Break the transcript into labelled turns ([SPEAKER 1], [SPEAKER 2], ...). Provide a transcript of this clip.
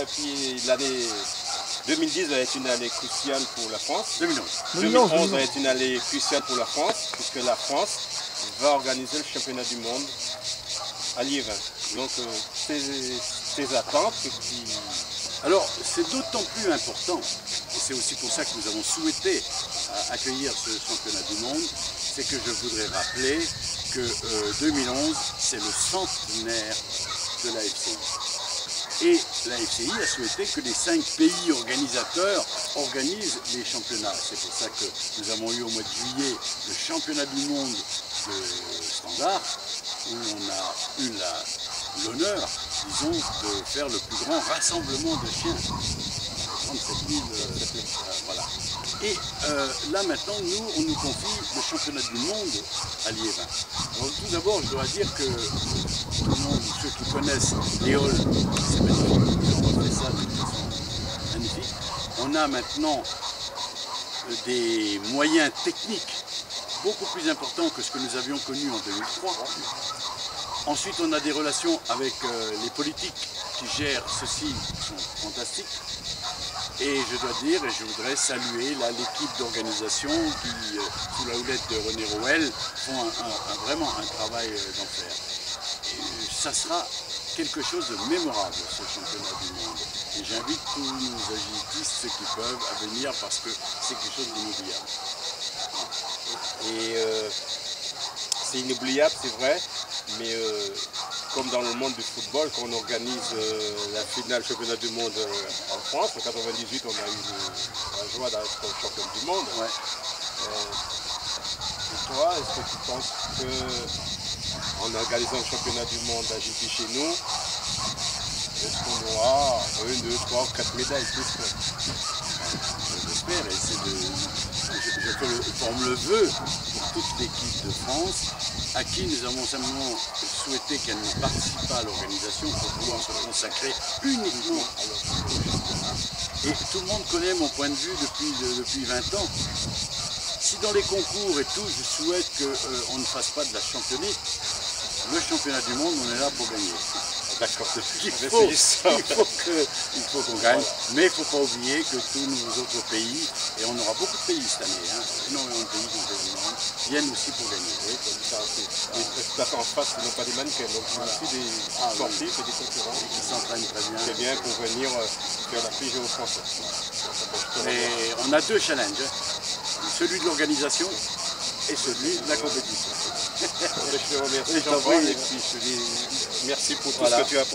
[SPEAKER 1] Et puis l'année 2010 va être une année cruciale pour la France.
[SPEAKER 2] 2011.
[SPEAKER 1] 2011 va être une année cruciale pour la France, puisque la France va organiser le championnat du monde à Liévin. Donc ces attentes qui...
[SPEAKER 2] Alors c'est d'autant plus important, et c'est aussi pour ça que nous avons souhaité accueillir ce championnat du monde, c'est que je voudrais rappeler que 2011 c'est le centenaire de la FCI. Et la FCI a souhaité que les 5 pays organisateurs organisent les championnats. C'est pour ça que nous avons eu au mois de juillet le championnat du monde de standard, où on a eu l'honneur, disons, de faire le plus grand rassemblement de chiens. 37 000, voilà. Et là maintenant, on nous confie le championnat du monde à Liévin. Alors tout d'abord, je dois dire que tout le monde, ceux qui connaissent les halls, c'est magnifique, on refait ça d'une façon magnifique. On a maintenant des moyens techniques beaucoup plus importants que ce que nous avions connu en 2003. Ensuite, on a des relations avec les politiques qui gèrent ceci, qui sont fantastiques. Et je dois dire, et je voudrais saluer l'équipe d'organisation qui, sous la houlette de René Rouel, font vraiment un travail d'enfer. Ça sera quelque chose de mémorable, ce championnat du monde. Et j'invite tous nos agitistes, ceux qui peuvent, à venir parce que c'est quelque chose d'inoubliable.
[SPEAKER 1] Et c'est inoubliable, c'est vrai, mais comme dans le monde du football, quand on organise la finale championnat du monde en France, en 98, on a eu la joie d'être champion du monde.
[SPEAKER 2] Ouais.
[SPEAKER 1] Et toi, est-ce que tu penses qu'en organisant le championnat du monde à JT chez nous, est-ce qu'on aura 1, 2, 3 ou 4 médailles plus?
[SPEAKER 2] J'espère, et je forme le vœu pour toute l'équipe de France, à qui nous avons simplement souhaité qu'elle ne participe pas à l'organisation pour pouvoir se consacrer uniquement à leur championnat. Et tout le monde connaît mon point de vue depuis 20 ans. Si dans les concours et tout, je souhaite qu'on ne fasse pas de la championnée, le championnat du monde, on est là pour gagner.
[SPEAKER 1] D'accord,
[SPEAKER 2] il faut qu'on gagne, mais il ne faut pas oublier que tous nos autres pays, et on aura beaucoup de pays cette année, hein, énormément de pays qui viennent aussi pour gagner.
[SPEAKER 1] Oui, comme ça, tout à fait en face, ce ne sont pas des mannequins, donc voilà. Aussi des sportifs et des concurrents
[SPEAKER 2] qui s'entraînent très bien.
[SPEAKER 1] C'est bien pour venir faire la fille aux Français.
[SPEAKER 2] Et on a 2 challenges, celui de l'organisation et celui de la compétition.
[SPEAKER 1] Je te remercie Jean-Paul et puis je te dis merci pour tout ce que tu as apporté.